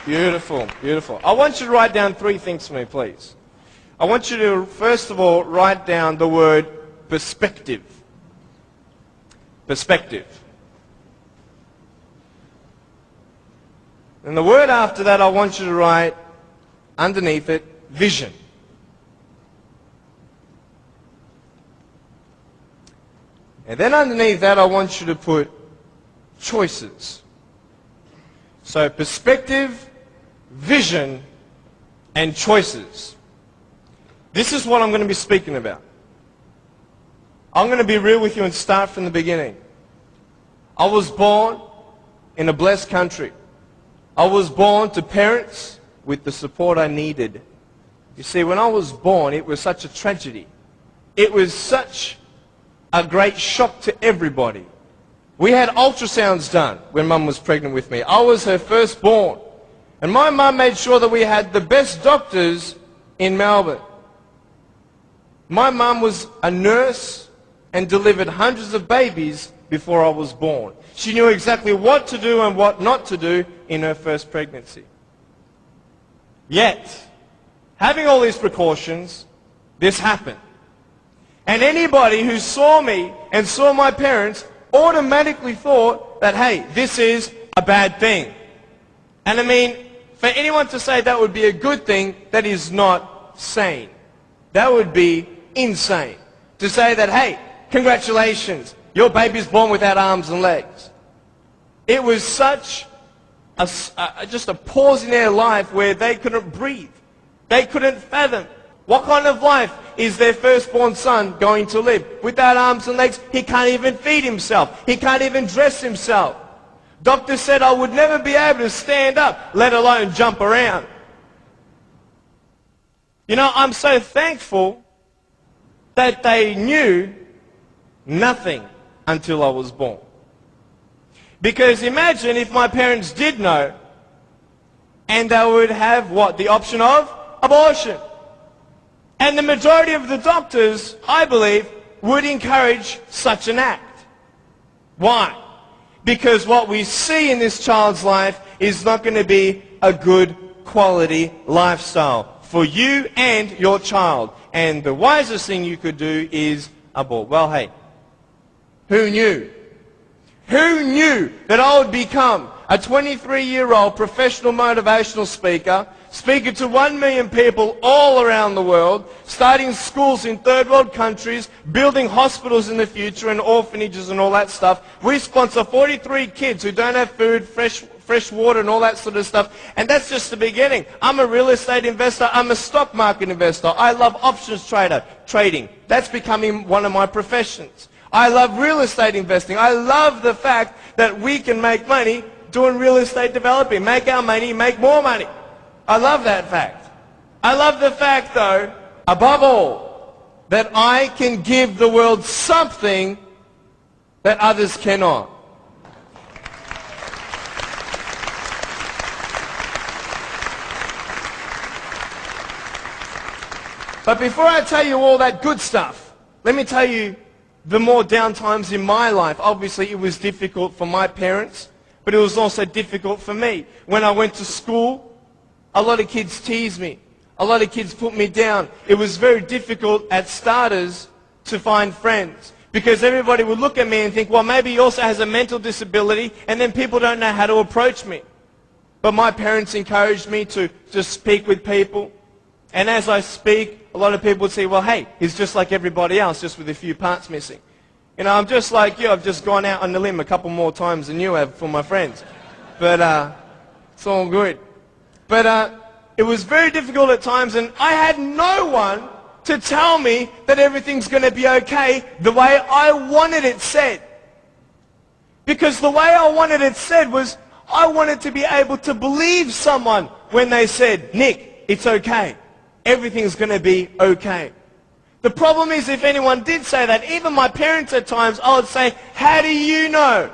Beautiful, beautiful. I want you to write down 3 things for me, please. I want you to, first of all, write down the word perspective. Perspective. And the word after that, I want you to write, underneath it, vision. And then underneath that, I want you to put choices. So perspective, vision, and choices. This is what I'm going to be speaking about. I'm going to be real with you and start from the beginning. I was born in a blessed country. I was born to parents with the support I needed. You see, when I was born, it was such a tragedy. It was such a great shock to everybody. We had ultrasounds done when Mum was pregnant with me. I was her firstborn. And my mum made sure that we had the best doctors in Melbourne. My mum was a nurse and delivered hundreds of babies before I was born. She knew exactly what to do and what not to do in her first pregnancy. Yet, having all these precautions, this happened. And anybody who saw me and saw my parents automatically thought that, hey, this is a bad thing. And I mean, for anyone to say that would be a good thing, that is not sane. That would be insane. To say that, hey, congratulations, your baby's born without arms and legs. It was such just a pause in their life where they couldn't breathe. They couldn't fathom. What kind of life is their firstborn son going to live? Without arms and legs, he can't even feed himself. He can't even dress himself. Doctor said I would never be able to stand up, let alone jump around. You know, I'm so thankful that they knew nothing until I was born. Because imagine if my parents did know, and they would have what? The option of abortion. And the majority of the doctors, I believe, would encourage such an act. Why? Because what we see in this child's life is not going to be a good quality lifestyle for you and your child. And the wisest thing you could do is abort. Well, hey, who knew? Who knew that I would become a 23-year-old professional motivational speaker, speaking to 1 million people all around the world, starting schools in third world countries, building hospitals in the future and orphanages and all that stuff. We sponsor 43 kids who don't have food, fresh water and all that sort of stuff. And that's just the beginning. I'm a real estate investor. I'm a stock market investor. I love options trading. That's becoming one of my professions. I love real estate investing. I love the fact that we can make money doing real estate developing. Make our money, make more money. I love that fact. I love the fact, though, above all, that I can give the world something that others cannot. But before I tell you all that good stuff, let me tell you the more down times in my life. Obviously, it was difficult for my parents, but it was also difficult for me. When I went to school, a lot of kids teased me. A lot of kids put me down. It was very difficult at starters to find friends because everybody would look at me and think, well, maybe he also has a mental disability, and then people don't know how to approach me. But my parents encouraged me to just speak with people. And as I speak, a lot of people would say, well, hey, he's just like everybody else, just with a few parts missing. You know, I'm just like you. I've just gone out on the limb a couple more times than you have for my friends. But it's all good. But it was very difficult at times, and I had no one to tell me that everything's going to be okay the way I wanted it said. Because the way I wanted it said was, I wanted to be able to believe someone when they said, Nick, it's okay. Everything's going to be okay. The problem is, if anyone did say that, even my parents at times, I would say, how do you know?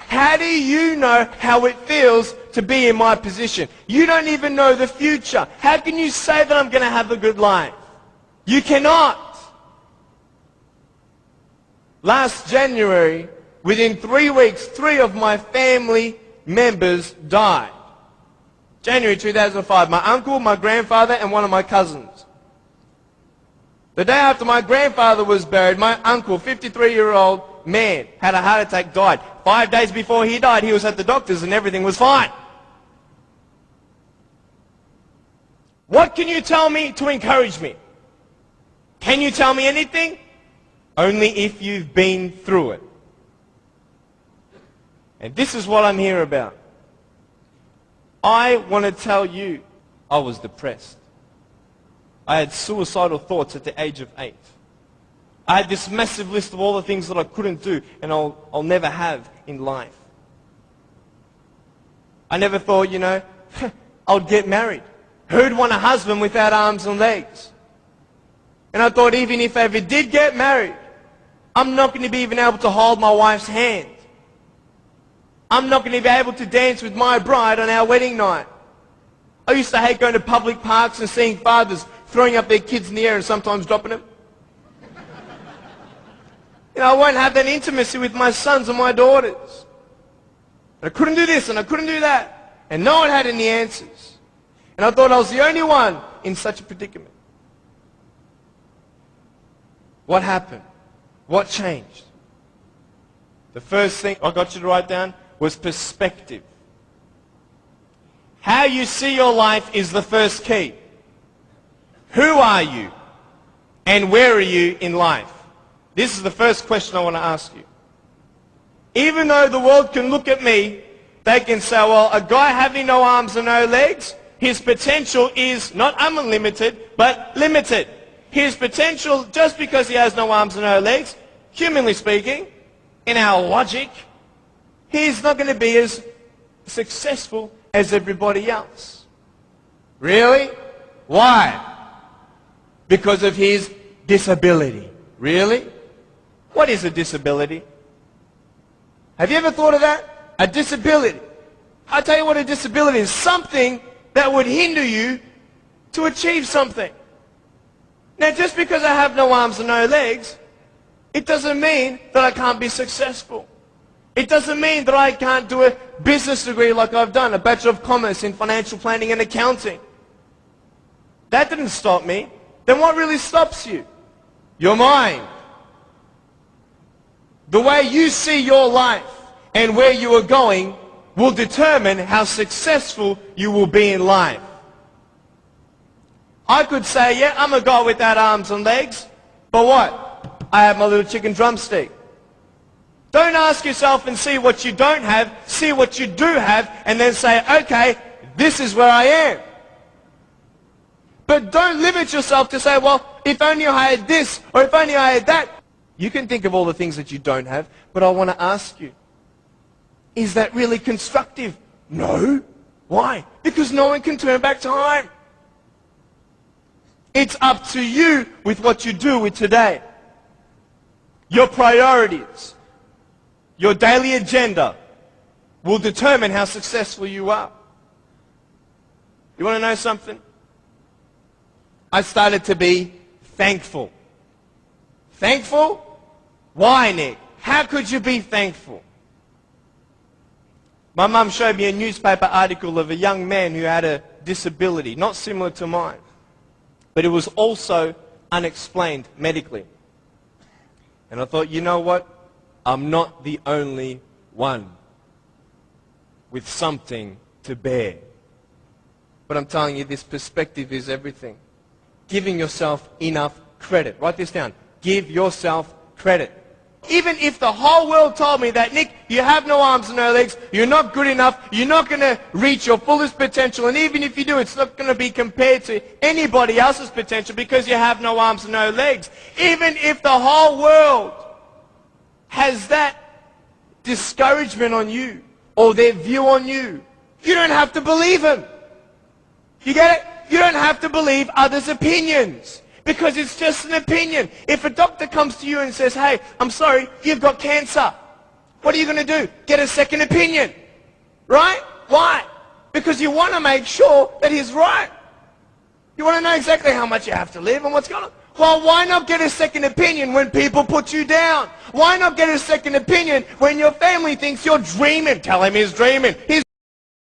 How do you know how it feels to be in my position? You don't even know the future. How can you say that I'm going to have a good life? You cannot. Last January, within 3 weeks, 3 of my family members died. January 2005. My uncle, my grandfather, and one of my cousins. The day after my grandfather was buried, my uncle, 53-year-old man, had a heart attack, died. 5 days before he died, he was at the doctor's and everything was fine. What can you tell me to encourage me? Can you tell me anything? Only if you've been through it. And this is what I'm here about. I want to tell you, I was depressed. I had suicidal thoughts at the age of 8. I had this massive list of all the things that I couldn't do and I'll never have in life. I never thought, I'd get married. Who'd want a husband without arms and legs? And I thought even if I ever did get married, I'm not going to be even able to hold my wife's hand. I'm not going to be able to dance with my bride on our wedding night. I used to hate going to public parks and seeing fathers throwing up their kids in the air and sometimes dropping them. I won't have that intimacy with my sons and my daughters. And I couldn't do this and I couldn't do that. And no one had any answers. And I thought I was the only one in such a predicament. What happened? What changed? The first thing I got you to write down was perspective. How you see your life is the first key. Who are you? And where are you in life? This is the first question I want to ask you. Even though the world can look at me, they can say, well, a guy having no arms and no legs, his potential is not unlimited, but limited. His potential, just because he has no arms and no legs, humanly speaking, in our logic, he's not going to be as successful as everybody else. Really? Why? Because of his disability. Really? What is a disability? Have you ever thought of that? A disability. I'll tell you what a disability is. Something that would hinder you to achieve something. Now, just because I have no arms and no legs, it doesn't mean that I can't be successful. It doesn't mean that I can't do a business degree like I've done, a Bachelor of Commerce in Financial Planning and Accounting. That didn't stop me. Then what really stops you? Your mind. The way you see your life and where you are going will determine how successful you will be in life. I could say, yeah, I'm a guy without arms and legs, but what? I have my little chicken drumstick. Don't ask yourself and see what you don't have, see what you do have, and then say, okay, this is where I am. But don't limit yourself to say, well, if only I had this, or if only I had that. You can think of all the things that you don't have, but I want to ask you, is that really constructive? No. Why? Because no one can turn back time. It's up to you with what you do with today. Your priorities, your daily agenda will determine how successful you are. You want to know something? I started to be thankful. Thankful? Why, Nick? How could you be thankful? My mum showed me a newspaper article of a young man who had a disability, not similar to mine, but it was also unexplained medically. And I thought, you know what? I'm not the only one with something to bear. But I'm telling you, this perspective is everything. Giving yourself enough credit. Write this down. Give yourself credit. Even if the whole world told me that, Nick, you have no arms and no legs, you're not good enough, you're not going to reach your fullest potential, and even if you do, it's not going to be compared to anybody else's potential because you have no arms and no legs. Even if the whole world has that discouragement on you or their view on you, you don't have to believe them. You get it? You don't have to believe others' opinions. Because it's just an opinion. If a doctor comes to you and says, hey, I'm sorry, you've got cancer. What are you going to do? Get a second opinion. Right? Why? Because you want to make sure that he's right. You want to know exactly how much you have to live and what's going on. Well, why not get a second opinion when people put you down? Why not get a second opinion when your family thinks you're dreaming? Tell him he's dreaming. He's